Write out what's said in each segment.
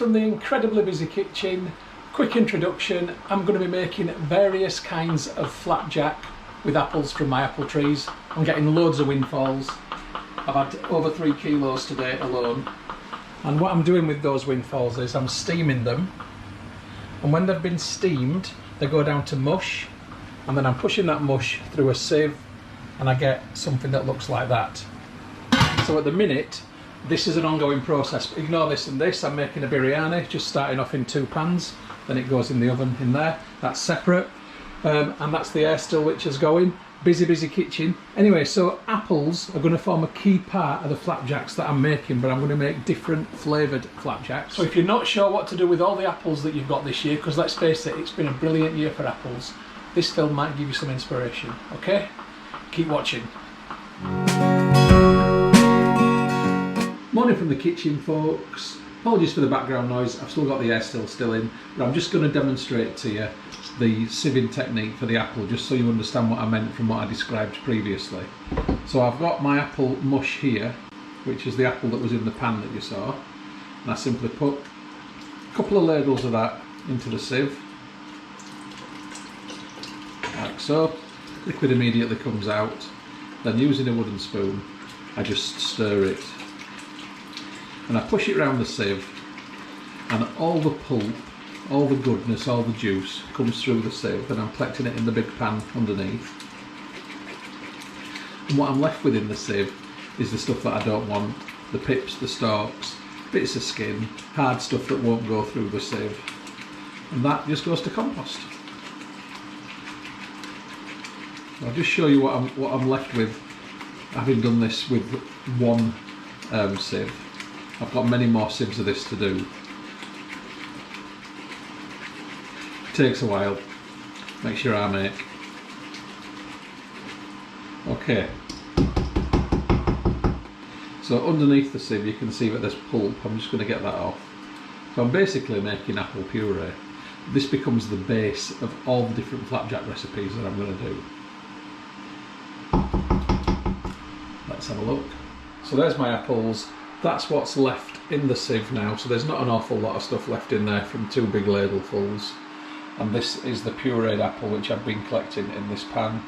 from the incredibly busy kitchen. Quick introduction, I'm going to be making various kinds of flapjack with apples from my apple trees. I'm getting loads of windfalls. I've had over 3 kilos today alone. And what I'm doing with those windfalls is I'm steaming them. And when they've been steamed, they go down to mush. And then I'm pushing that mush through a sieve and I get something that looks like that. So at the minute, this is an ongoing process. Ignore this and this. I'm making a biryani, just starting off in 2 pans. Then it goes in the oven in there. That's separate. And that's the air still which is going. Busy kitchen. Anyway, so apples are going to form a key part of the flapjacks that I'm making, but I'm going to make different flavoured flapjacks. So if you're not sure what to do with all the apples that you've got this year, because let's face it, it's been a brilliant year for apples, this film might give you some inspiration, okay? Keep watching. Morning from the kitchen, folks. Apologies for the background noise, I've still got the air still in, but I'm just going to demonstrate to you the sieving technique for the apple, just so you understand what I meant from what I described previously. So I've got my apple mush here, which is the apple that was in the pan that you saw, and I simply put a couple of ladles of that into the sieve, like so. Liquid immediately comes out. Then using a wooden spoon, I just stir it, and I push it around the sieve, and all the pulp, all the goodness, all the juice comes through the sieve, and I'm collecting it in the big pan underneath. And what I'm left with in the sieve is the stuff that I don't want, the pips, the stalks, bits of skin, hard stuff that won't go through the sieve, and that just goes to compost. I'll just show you what I'm left with, having done this with one sieve. I've got many more sieves of this to do. Takes a while, makes your arm ache. Okay, so underneath the sieve you can see that there's pulp. I'm just going to get that off. So I'm basically making apple puree. This becomes the base of all the different flapjack recipes that I'm going to do. Let's have a look. So there's my apples. That's what's left in the sieve now, so there's not an awful lot of stuff left in there from 2 big ladlefuls. And this is the pureéd apple which I've been collecting in this pan.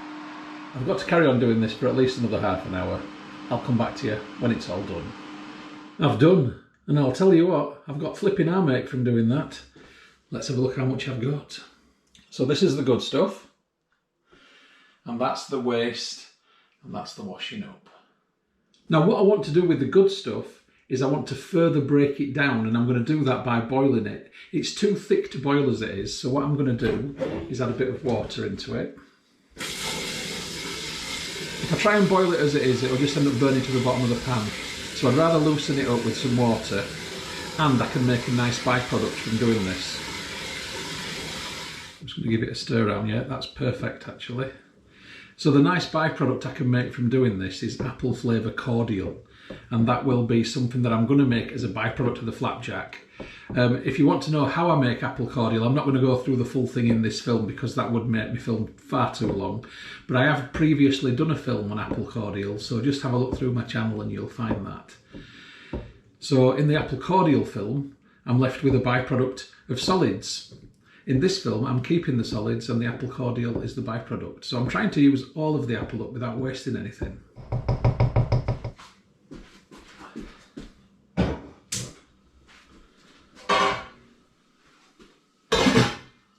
I've got to carry on doing this for at least another half an hour. I'll come back to you when it's all done. I've done, and I'll tell you what, I've got flipping arm ache from doing that. Let's have a look how much I've got. So this is the good stuff, and that's the waste, and that's the washing up. Now what I want to do with the good stuff is I want to further break it down, and I'm going to do that by boiling it. It's too thick to boil as it is, so what I'm going to do is add a bit of water into it. If I try and boil it as it is, it'll just end up burning to the bottom of the pan. So I'd rather loosen it up with some water, and I can make a nice byproduct from doing this. I'm just going to give it a stir around, yeah, that's perfect actually. So the nice byproduct I can make from doing this is apple flavour cordial, and that will be something that I'm going to make as a byproduct of the flapjack. If you want to know how I make apple cordial, I'm not going to go through the full thing in this film because that would make me film far too long, but I have previously done a film on apple cordial, so just have a look through my channel and you'll find that. So in the apple cordial film, I'm left with a byproduct of solids. In this film, I'm keeping the solids and the apple cordial is the byproduct. So I'm trying to use all of the apple up without wasting anything.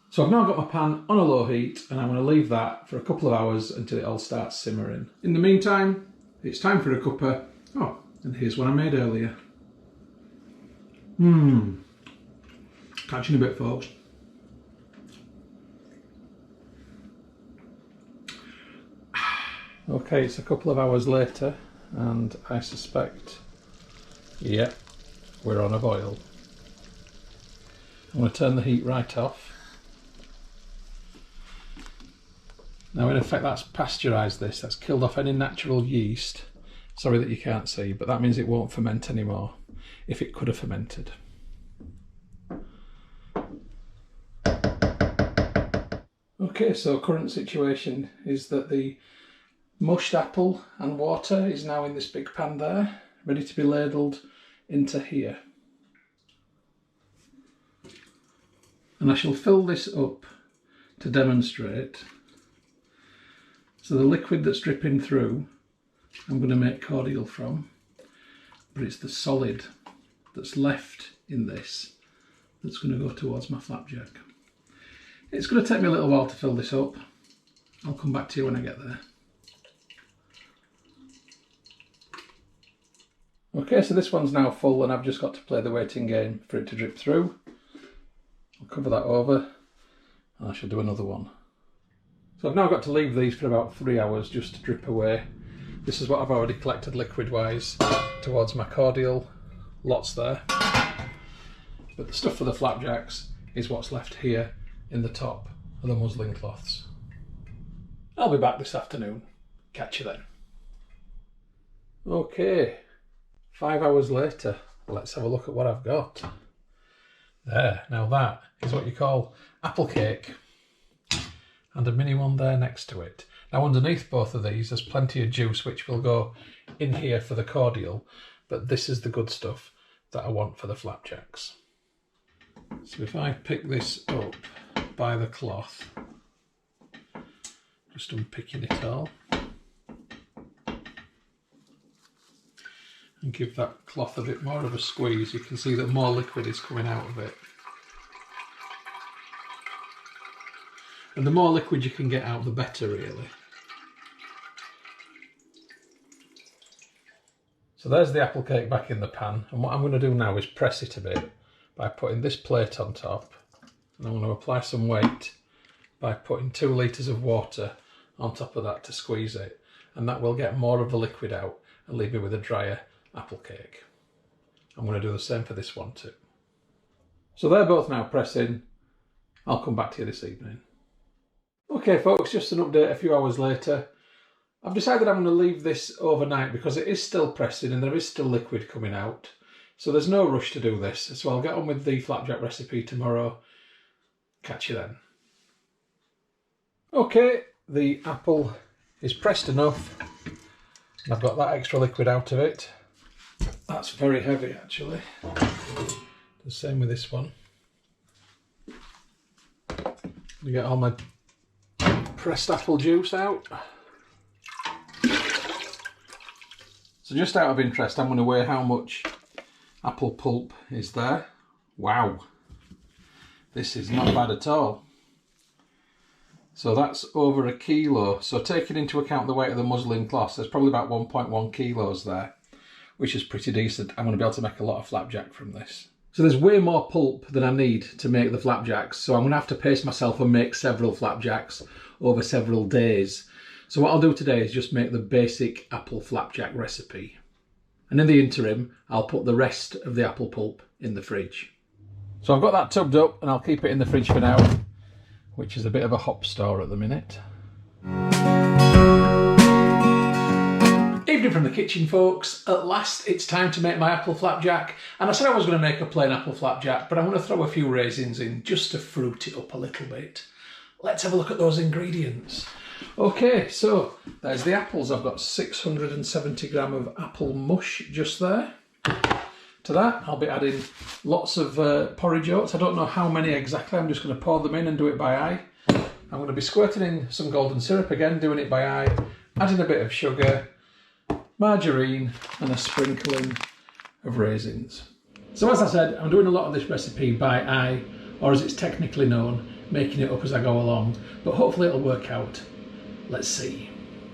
So I've now got my pan on a low heat, and I'm going to leave that for a couple of hours until it all starts simmering. In the meantime, it's time for a cuppa. Oh, and here's one I made earlier. Catch you in a bit, folks. Okay, it's a couple of hours later, and I suspect, yeah, we're on a boil. I'm going to turn the heat right off. Now in effect that's pasteurised this, that's killed off any natural yeast. Sorry that you can't see, but that means it won't ferment anymore, if it could have fermented. Okay, so current situation is that the mushed apple and water is now in this big pan there, ready to be ladled into here. And I shall fill this up to demonstrate. So the liquid that's dripping through, I'm going to make cordial from, but it's the solid that's left in this that's going to go towards my flapjack. It's going to take me a little while to fill this up. I'll come back to you when I get there. Okay, so this one's now full and I've just got to play the waiting game for it to drip through. I'll cover that over and I shall do another one. So I've now got to leave these for about 3 hours just to drip away. This is what I've already collected liquid-wise towards my cordial. Lots there. But the stuff for the flapjacks is what's left here in the top of the muslin cloths. I'll be back this afternoon. Catch you then. Okay, 5 hours later, let's have a look at what I've got. There, now that is what you call apple cake. And a mini one there next to it. Now underneath both of these there's plenty of juice which will go in here for the cordial, but this is the good stuff that I want for the flapjacks. So if I pick this up by the cloth, just unpicking it all, and give that cloth a bit more of a squeeze, you can see that more liquid is coming out of it. And the more liquid you can get out, the better, really. So there's the apple cake back in the pan, and what I'm going to do now is press it a bit by putting this plate on top, and I'm going to apply some weight by putting 2 litres of water on top of that to squeeze it, and that will get more of the liquid out and leave me with a drier apple cake. I'm going to do the same for this one too. So they're both now pressing. I'll come back to you this evening. Okay folks, just an update a few hours later. I've decided I'm going to leave this overnight because it is still pressing and there is still liquid coming out. So there's no rush to do this. So I'll get on with the flapjack recipe tomorrow. Catch you then. Okay, the apple is pressed enough. And I've got that extra liquid out of it. That's very heavy actually. The same with this one. You get all my pressed apple juice out. So just out of interest, I'm going to weigh how much apple pulp is there. Wow, this is not bad at all. So that's over 1 kilo. So taking into account the weight of the muslin cloth, there's probably about 1.1 kilos there, which is pretty decent. I'm going to be able to make a lot of flapjack from this. So there's way more pulp than I need to make the flapjacks. So I'm going to have to pace myself and make several flapjacks over several days. So what I'll do today is just make the basic apple flapjack recipe. And in the interim, I'll put the rest of the apple pulp in the fridge. So I've got that tubbed up and I'll keep it in the fridge for now, which is a bit of a hop store at the minute. Evening from the kitchen, folks. At last it's time to make my apple flapjack, and I said I was going to make a plain apple flapjack, but I'm going to throw a few raisins in just to fruit it up a little bit. Let's have a look at those ingredients. Okay, so there's the apples. I've got 670 gram of apple mush just there. To that I'll be adding lots of porridge oats. I don't know how many exactly, I'm just going to pour them in and do it by eye. I'm going to be squirting in some golden syrup again, doing it by eye, adding a bit of sugar, margarine and a sprinkling of raisins. So as I said, I'm doing a lot of this recipe by eye, or as it's technically known, making it up as I go along, but hopefully it'll work out. Let's see.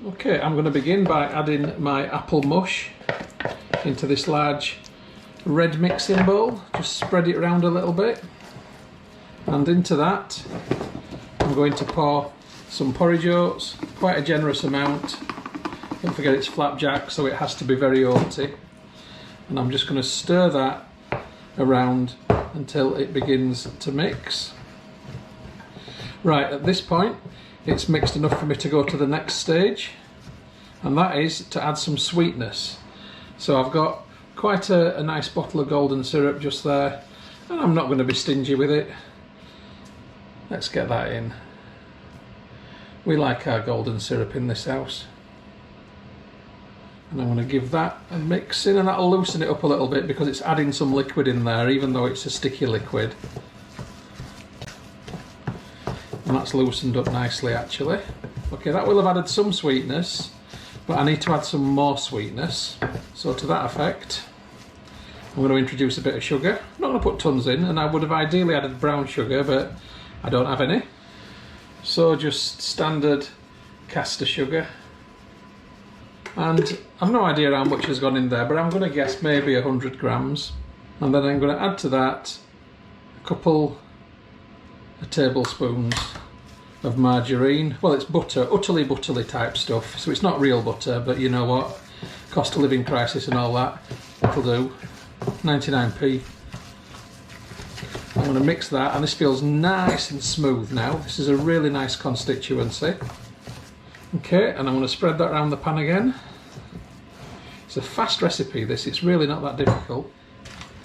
Okay, I'm going to begin by adding my apple mush into this large red mixing bowl. Just spread it around a little bit, and into that I'm going to pour some porridge oats, quite a generous amount. Don't forget it's flapjack, so it has to be very oaty. And I'm just going to stir that around until it begins to mix. Right, at this point, it's mixed enough for me to go to the next stage, and that is to add some sweetness. So I've got quite a nice bottle of golden syrup just there, and I'm not going to be stingy with it. Let's get that in. We like our golden syrup in this house. And I'm going to give that a mix in, and that'll loosen it up a little bit because it's adding some liquid in there, even though it's a sticky liquid. And that's loosened up nicely actually. Okay, that will have added some sweetness, but I need to add some more sweetness. So to that effect, I'm going to introduce a bit of sugar. I'm not going to put tons in, and I would have ideally added brown sugar, but I don't have any. So just standard caster sugar. And I've no idea how much has gone in there, but I'm going to guess maybe 100 grams. And then I'm going to add to that a couple of tablespoons of margarine. Well, it's butter, utterly butterly type stuff, so it's not real butter, but you know what, cost of living crisis and all that, it'll do. 99p. I'm going to mix that, and this feels nice and smooth now. This is a really nice constituency. Okay, and I'm going to spread that around the pan again. It's a fast recipe this, it's really not that difficult.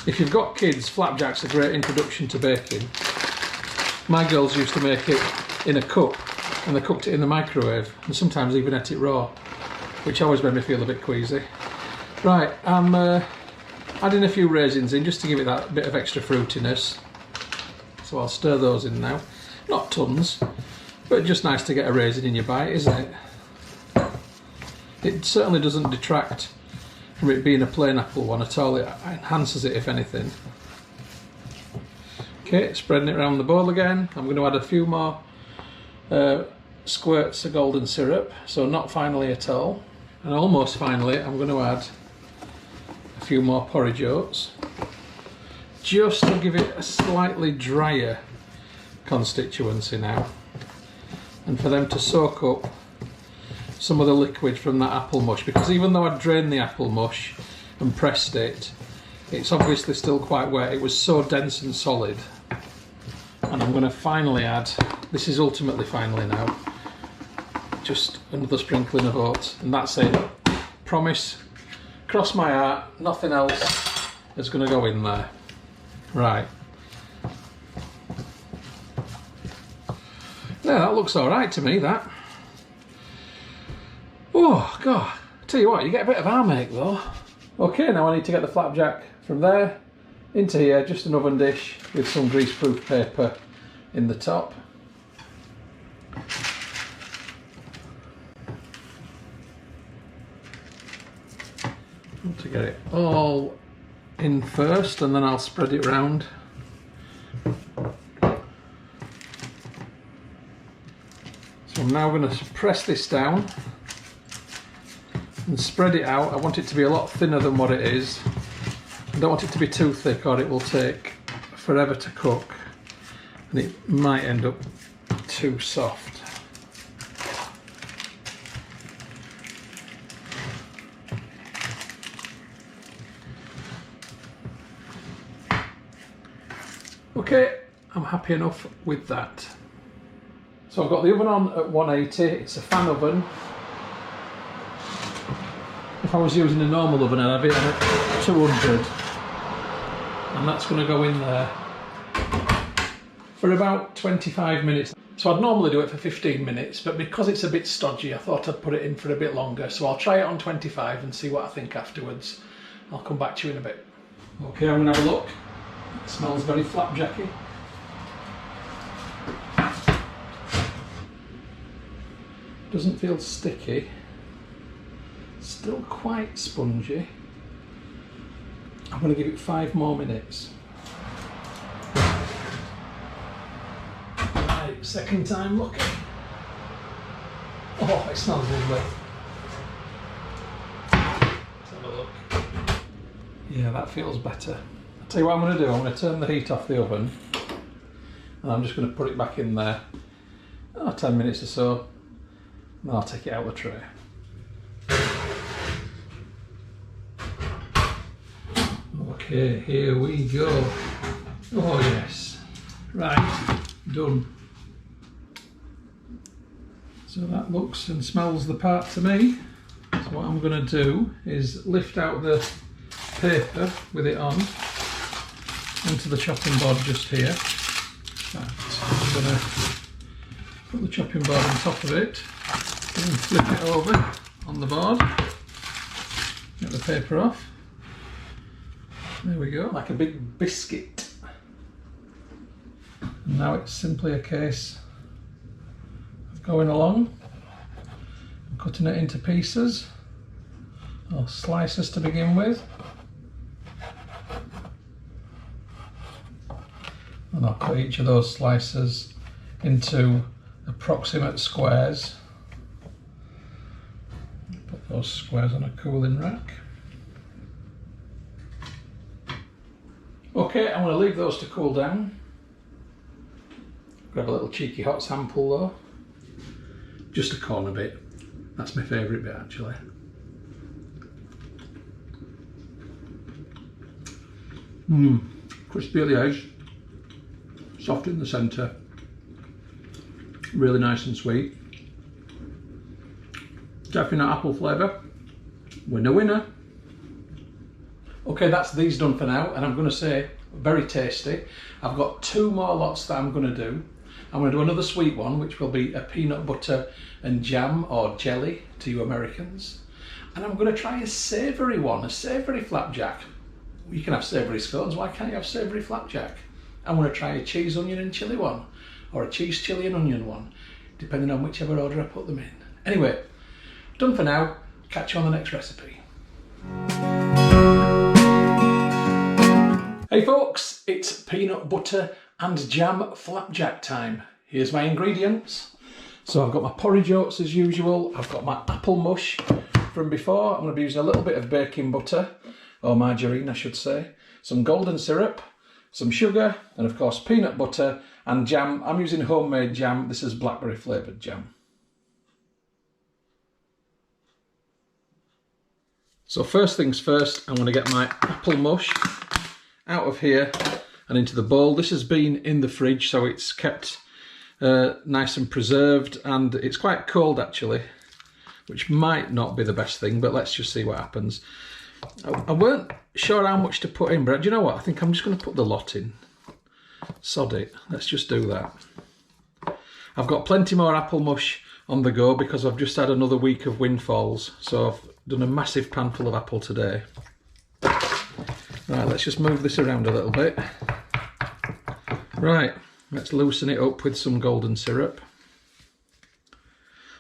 If you've got kids, flapjacks are a great introduction to baking. My girls used to make it in a cup, and they cooked it in the microwave, and sometimes even ate it raw, which always made me feel a bit queasy. Right, I'm adding a few raisins in just to give it that bit of extra fruitiness. So I'll stir those in now. Not tons, but just nice to get a raisin in your bite, isn't it? It certainly doesn't detract from it being a plain apple one at all. It enhances it, if anything. Okay, spreading it around the bowl again. I'm going to add a few more squirts of golden syrup, so not finally at all. And almost finally, I'm going to add a few more porridge oats, just to give it a slightly drier constituency now, and for them to soak up some of the liquid from that apple mush, because even though I drained the apple mush and pressed it, it's obviously still quite wet. It was so dense and solid. And I'm going to finally add, this is ultimately finally now, just another sprinkling of oats, and that's it. Promise, cross my heart, nothing else is going to go in there. Right. Yeah, that looks alright to me, that. Oh, God. Tell you what, you get a bit of arm ache though. Okay, now I need to get the flapjack from there into here, just an oven dish with some greaseproof paper in the top. To get it all in first, and then I'll spread it round. So I'm now going to press this down and spread it out. I want it to be a lot thinner than what it is. I don't want it to be too thick, or it will take forever to cook and it might end up too soft. Okay, I'm happy enough with that. So I've got the oven on at 180, it's a fan oven. If I was using a normal oven, I'd have it on at 200. And that's going to go in there for about 25 minutes. So I'd normally do it for 15 minutes, but because it's a bit stodgy, I thought I'd put it in for a bit longer. So I'll try it on 25 and see what I think afterwards. I'll come back to you in a bit. Okay, I'm going to have a look. It smells very flapjacky. Doesn't feel sticky. Still quite spongy. I'm going to give it 5 more minutes. Right, second time looking. Oh, it smells lovely. Let's have a look. Yeah, that feels better. I'll tell you what I'm going to do. I'm going to turn the heat off the oven, and I'm just going to put it back in there. 10 minutes or so, and I'll take it out of the tray. Okay, here we go. Oh yes. Right, done. So that looks and smells the part to me. So what I'm going to do is lift out the paper with it on onto the chopping board just here. Right, I'm going to put the chopping board on top of it and flip it over on the board. Get the paper off. There we go, like a big biscuit. And now it's simply a case going along, cutting it into pieces, or slices to begin with. And I'll cut each of those slices into approximate squares. Put those squares on a cooling rack. Okay, I'm going to leave those to cool down. Grab a little cheeky hot sample though. Just a corner bit. That's my favourite bit actually. Crispy at the edge, soft in the centre, really nice and sweet. Definite apple flavour. Winner, winner. Okay, that's these done for now, and I'm going to say very tasty. I've got 2 more lots that I'm going to do. I'm going to do another sweet one, which will be a peanut butter and jam, or jelly to you Americans. And I'm going to try a savoury one, a savoury flapjack. You can have savoury scones, why can't you have savoury flapjack? I'm going to try a cheese, onion and chilli one, or a cheese, chilli and onion one, depending on whichever order I put them in. Anyway, done for now. Catch you on the next recipe. Hey folks, it's peanut butter and jam flapjack time. Here's my ingredients. So I've got my porridge oats as usual, I've got my apple mush from before, I'm going to be using a little bit of baking butter, or margarine I should say, some golden syrup, some sugar, and of course peanut butter and jam. I'm using homemade jam, this is blackberry flavoured jam. So first things first, I'm going to get my apple mush out of here and into the bowl. This has been in the fridge, so it's kept nice and preserved, and it's quite cold actually, which might not be the best thing, but let's just see what happens. I weren't sure how much to put in, but do you know what? I think I'm just going to put the lot in. Sod it, let's just do that. I've got plenty more apple mush on the go because I've just had another week of windfalls, so I've done a massive pan full of apple today. Right, let's just move this around a little bit. Right, let's loosen it up with some golden syrup.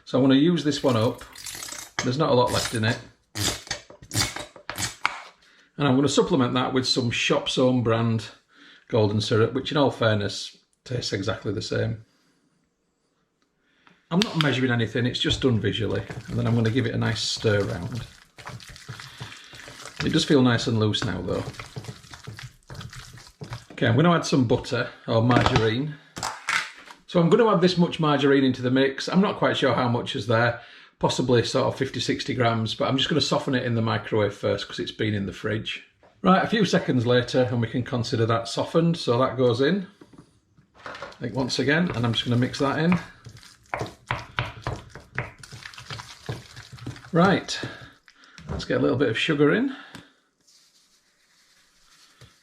So I want to use this one up. There's not a lot left in it. And I'm going to supplement that with some Shop's Own brand golden syrup, which in all fairness tastes exactly the same. I'm not measuring anything, it's just done visually. And then I'm going to give it a nice stir round. It does feel nice and loose now though. Okay, I'm going to add some butter, or margarine. So I'm going to add this much margarine into the mix. I'm not quite sure how much is there, possibly sort of 50-60 grams, but I'm just going to soften it in the microwave first because it's been in the fridge. Right, a few seconds later and we can consider that softened, so that goes in. Like once again, and I'm just going to mix that in. Right, let's get a little bit of sugar in.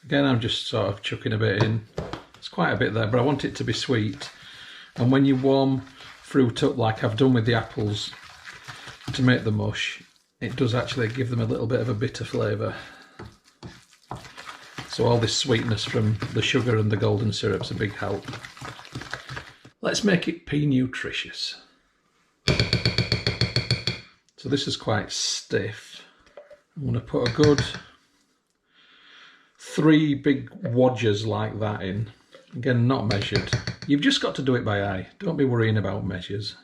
Again, I'm just sort of chucking a bit in. It's quite a bit there, but I want it to be sweet. And when you warm fruit up like I've done with the apples to make the mush, it does actually give them a little bit of a bitter flavour. So all this sweetness from the sugar and the golden syrup's a big help. Let's make it pea nutritious. So this is quite stiff. I'm going to put a good 3 big wadgers like that in. Again, not measured. You've just got to do it by eye. Don't be worrying about measures.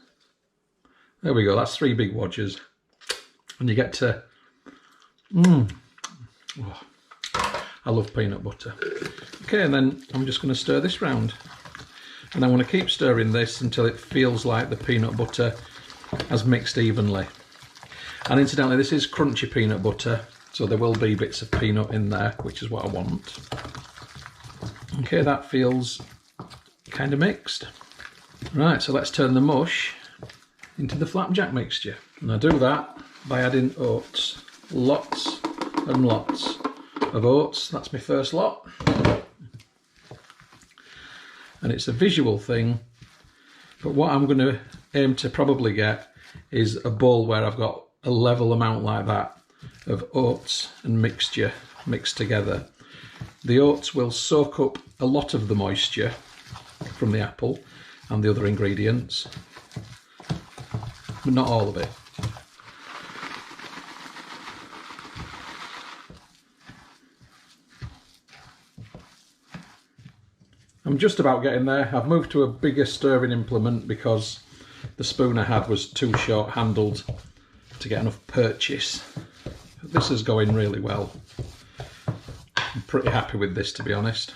There we go, that's 3 big wadgers. And you get to... Oh, I love peanut butter. Okay, and then I'm just going to stir this round. And I want to keep stirring this until it feels like the peanut butter has mixed evenly. And incidentally, this is crunchy peanut butter, so there will be bits of peanut in there, which is what I want. Okay, that feels kind of mixed. Right, so let's turn the mush into the flapjack mixture. And I do that by adding oats. Lots and lots of oats. That's my first lot. And it's a visual thing, but what I'm going to aim to probably get is a bowl where I've got a level amount like that of oats and mixture mixed together. The oats will soak up a lot of the moisture from the apple and the other ingredients, but not all of it. I'm just about getting there. I've moved to a bigger stirring implement because the spoon I had was too short handled to get enough purchase. But this is going really well. I'm pretty happy with this, to be honest.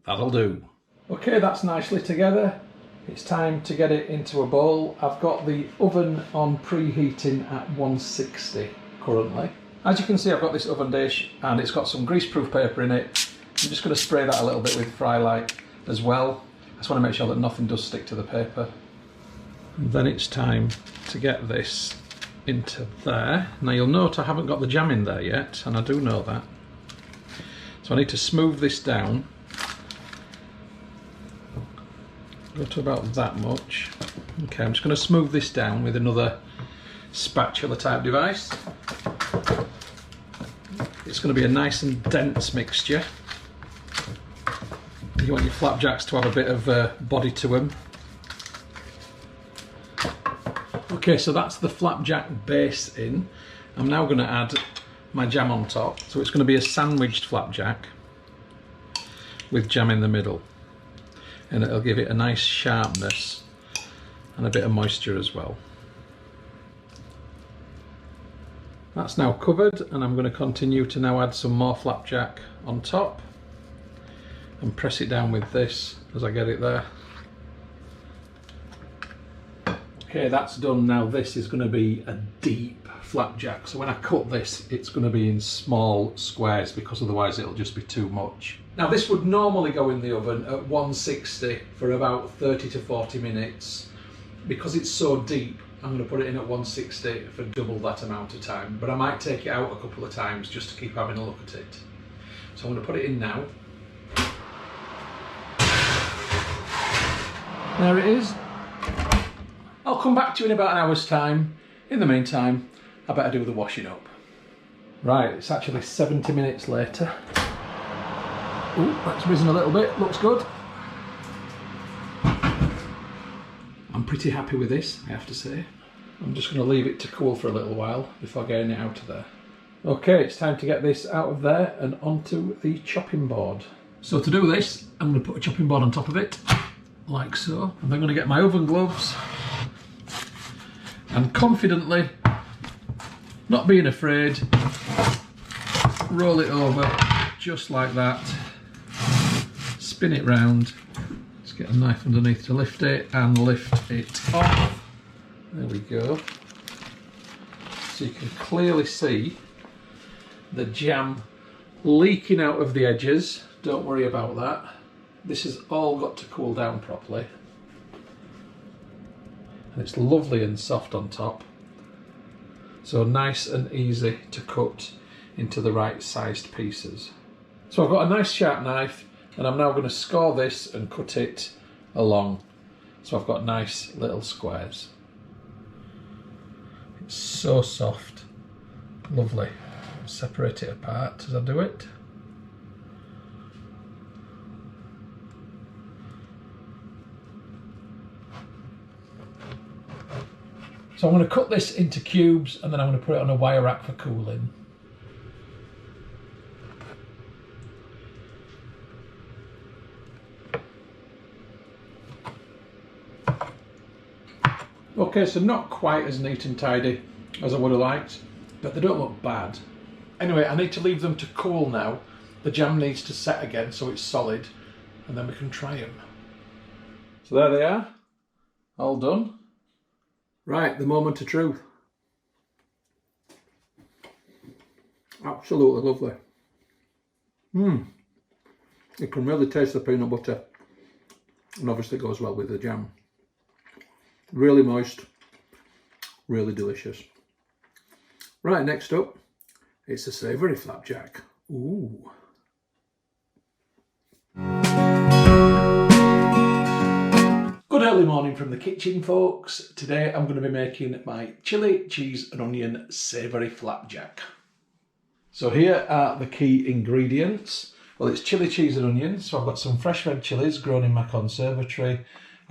That'll do. Okay, that's nicely together. It's time to get it into a bowl. I've got the oven on preheating at 160 currently. As you can see, I've got this oven dish and it's got some greaseproof paper in it. I'm just going to spray that a little bit with Fry Light as well. I just want to make sure that nothing does stick to the paper. And then it's time to get this into there. Now you'll note I haven't got the jam in there yet, and I do know that. So I need to smooth this down. Go to about that much. Okay, I'm just going to smooth this down with another spatula type device. It's going to be a nice and dense mixture. You want your flapjacks to have a bit of body to them. Okay, so that's the flapjack base in. I'm now going to add my jam on top. So it's going to be a sandwiched flapjack with jam in the middle. And it'll give it a nice sharpness and a bit of moisture as well. That's now covered, and I'm going to continue to now add some more flapjack on top and press it down with this as I get it there. Okay, that's done. Now this is going to be a deep flapjack, so when I cut this it's going to be in small squares because otherwise it'll just be too much. Now this would normally go in the oven at 160 for about 30 to 40 minutes. Because it's so deep, I'm going to put it in at 160 for double that amount of time, but I might take it out a couple of times just to keep having a look at it. So I'm going to put it in now. There it is. I'll come back to you in about an hour's time. In the meantime, I better do the washing up. Right, it's actually 70 minutes later. Ooh, that's risen a little bit, looks good. I'm pretty happy with this, I have to say. I'm just going to leave it to cool for a little while before getting it out of there. Okay, it's time to get this out of there and onto the chopping board. So to do this, I'm going to put a chopping board on top of it, like so. And I'm going to get my oven gloves and confidently, not being afraid, roll it over just like that, spin it round. Get a knife underneath to lift it and lift it off. There we go. So you can clearly see the jam leaking out of the edges. Don't worry about that. This has all got to cool down properly. And it's lovely and soft on top. So nice and easy to cut into the right sized pieces. So I've got a nice sharp knife, and I'm now going to score this and cut it along. So I've got nice little squares. It's so soft, lovely. Separate it apart as I do it. So I'm going to cut this into cubes and then I'm going to put it on a wire rack for cooling. Okay, so not quite as neat and tidy as I would have liked, but they don't look bad. Anyway, I need to leave them to cool now. The jam needs to set again so it's solid, and then we can try them. So there they are, all done. Right, the moment of truth. Absolutely lovely. You can really taste the peanut butter, and obviously it goes well with the jam. Really moist, really delicious. Right, next up, it's a savoury flapjack. Ooh. Good early morning from the kitchen, folks. Today I'm going to be making my chilli, cheese and onion savoury flapjack. So here are the key ingredients. Well, it's chilli, cheese and onion. So I've got some fresh red chillies grown in my conservatory.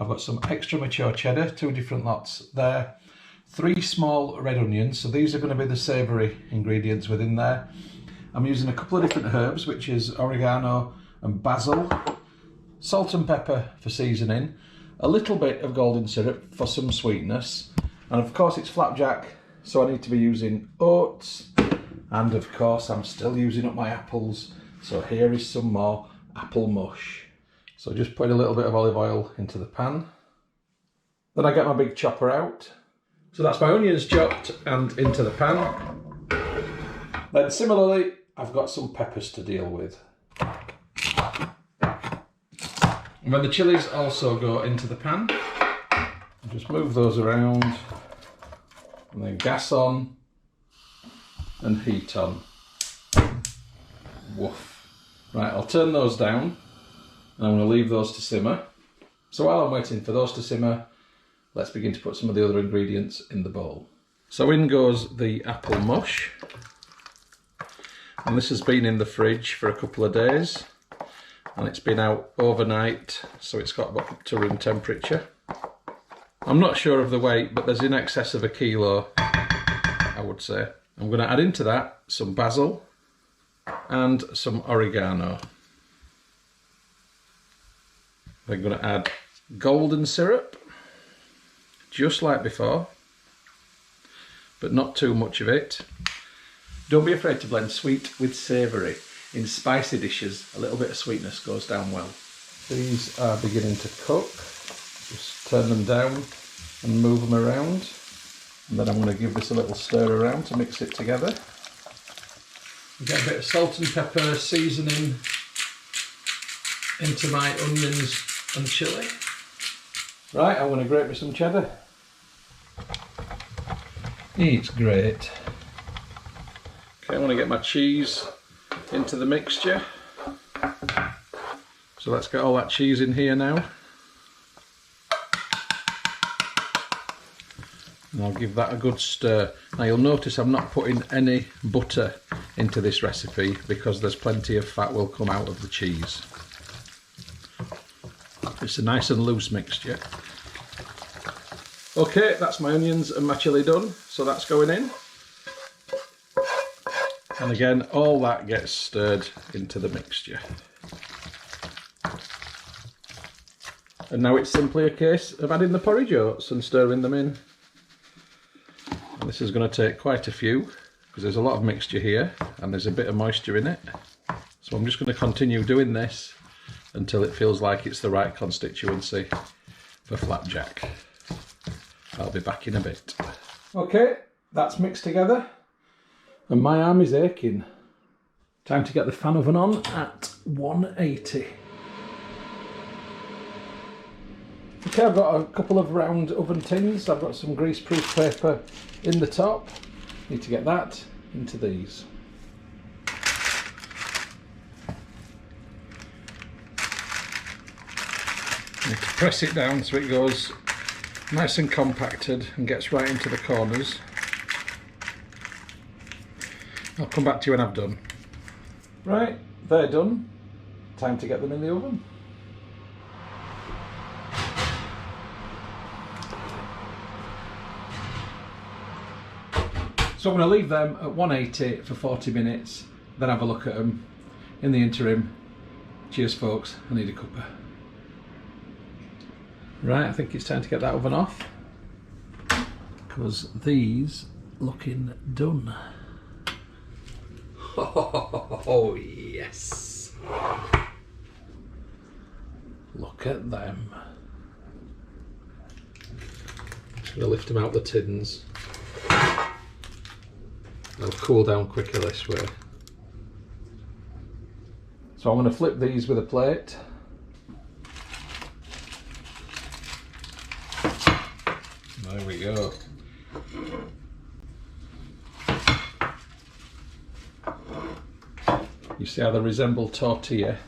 I've got some extra mature cheddar, 2 different lots there. 3 small red onions, so these are going to be the savoury ingredients within there. I'm using a couple of different herbs, which is oregano and basil. Salt and pepper for seasoning. A little bit of golden syrup for some sweetness. And of course it's flapjack, so I need to be using oats. And of course I'm still using up my apples, so here is some more apple mush. So just putting a little bit of olive oil into the pan. Then I get my big chopper out. So that's my onions chopped and into the pan. Then similarly, I've got some peppers to deal with. And then the chilies also go into the pan. Just move those around. And then gas on. And heat on. Woof. Right, I'll turn those down. And I'm going to leave those to simmer. So while I'm waiting for those to simmer, let's begin to put some of the other ingredients in the bowl. So in goes the apple mush. And this has been in the fridge for a couple of days. And it's been out overnight, so it's got up to room temperature. I'm not sure of the weight, but there's in excess of 1 kilo, I would say. I'm going to add into that some basil and some oregano. I'm going to add golden syrup, just like before, but not too much of it. Don't be afraid to blend sweet with savoury. In spicy dishes, a little bit of sweetness goes down well. These are beginning to cook. Just turn them down and move them around. And then I'm going to give this a little stir around to mix it together. Get a bit of salt and pepper seasoning into my onions and chilli. Right, I'm going to grate me some cheddar. It's great. Okay, I want to get my cheese into the mixture. So let's get all that cheese in here now. And I'll give that a good stir. Now you'll notice I'm not putting any butter into this recipe because there's plenty of fat will come out of the cheese. It's a nice and loose mixture. Okay, that's my onions and my chilli done, so that's going in. And again, all that gets stirred into the mixture. And now it's simply a case of adding the porridge oats and stirring them in. And this is going to take quite a few, because there's a lot of mixture here and there's a bit of moisture in it. So I'm just going to continue doing this until it feels like it's the right constituency for flapjack. I'll be back in a bit. Okay, that's mixed together. And my arm is aching. Time to get the fan oven on at 180. Okay, I've got a couple of round oven tins. I've got some greaseproof paper in the top. Need to get that into these. Need to press it down so it goes nice and compacted and gets right into the corners. I'll come back to you when I've done. Right, they're done. Time to get them in the oven. So I'm going to leave them at 180 for 40 minutes, then have a look at them. In the interim, cheers folks, I need a cuppa. Right, I think it's time to get that oven off, because these looking done. Oh yes! Look at them. Just going to lift them out the tins. They'll cool down quicker this way. So I'm going to flip these with a plate. There we go. You see how they resemble tortilla?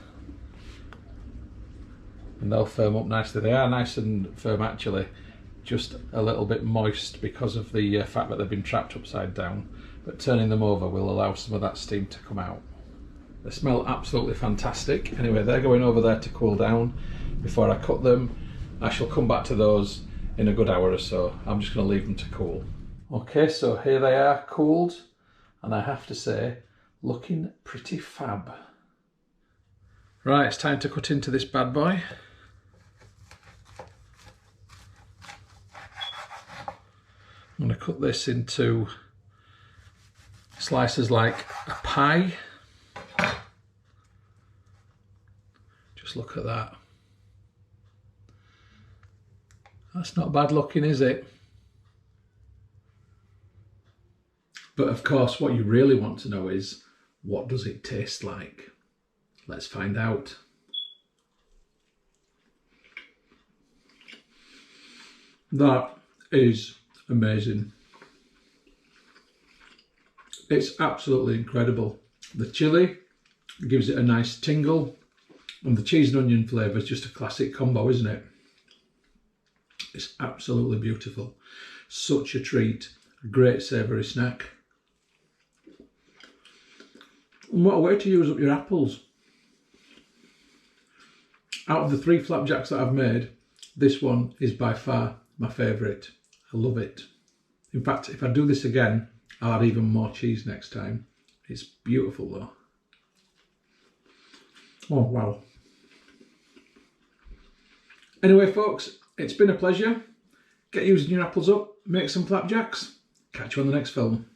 And they'll firm up nicely. They are nice and firm actually, just a little bit moist because of the fact that they've been trapped upside down. But turning them over will allow some of that steam to come out. They smell absolutely fantastic. Anyway, they're going over there to cool down before I cut them. I shall come back to those in a good hour or so. I'm just going to leave them to cool. Okay, so here they are cooled, and I have to say, looking pretty fab. Right, it's time to cut into this bad boy. I'm going to cut this into slices like a pie. Just look at that. That's not bad looking, is it? But of course, what you really want to know is, what does it taste like? Let's find out. That is amazing. It's absolutely incredible. The chilli gives it a nice tingle, and the cheese and onion flavour is just a classic combo, isn't it? It's absolutely beautiful. Such a treat. A great savoury snack. And what a way to use up your apples. Out of the 3 flapjacks that I've made, this one is by far my favourite. I love it. In fact, if I do this again, I'll add even more cheese next time. It's beautiful though. Oh wow. Anyway folks, it's been a pleasure. Get using your apples up, make some flapjacks. Catch you on the next film.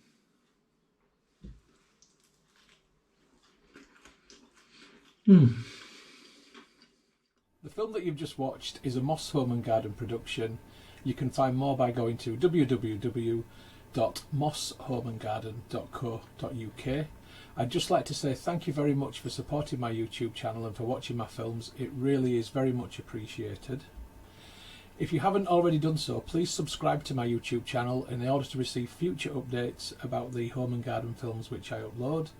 The film that you've just watched is a Moss Home and Garden production. You can find more by going to www.mosshomeandgarden.co.uk. I'd just like to say thank you very much for supporting my YouTube channel and for watching my films. It really is very much appreciated. If you haven't already done so, please subscribe to my YouTube channel in order to receive future updates about the home and garden films which I upload.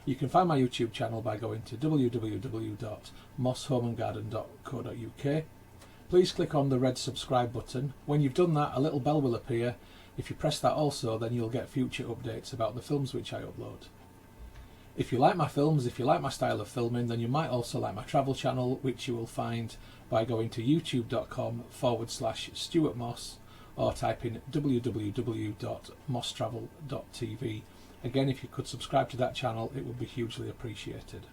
You can find my YouTube channel by going to www.mosshomeandgarden.co.uk. Please click on the red subscribe button. When you've done that, a little bell will appear. If you press that also, then you'll get future updates about the films which I upload. If you like my films, if you like my style of filming, then you might also like my travel channel, which you will find by going to youtube.com/Stuart Moss or type in www.mosstravel.tv. Again, if you could subscribe to that channel, it would be hugely appreciated.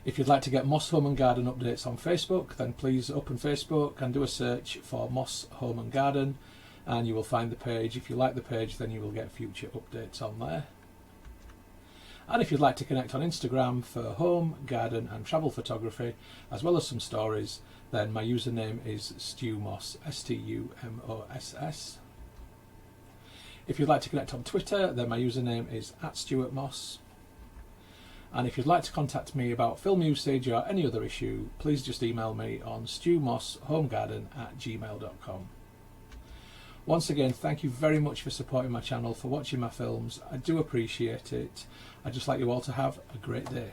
If you'd like to get Moss Home and Garden updates on Facebook, then please open Facebook and do a search for Moss Home and Garden, and you will find the page. If you like the page, then you will get future updates on there. And if you'd like to connect on Instagram for home, garden and travel photography, as well as some stories, then my username is StuMoss, STUMOSS. If you'd like to connect on Twitter, then my username is @StuartMoss. And if you'd like to contact me about film usage or any other issue, please just email me on stewmosshomegarden@gmail.com. Once again, thank you very much for supporting my channel, for watching my films. I do appreciate it. I'd just like you all to have a great day.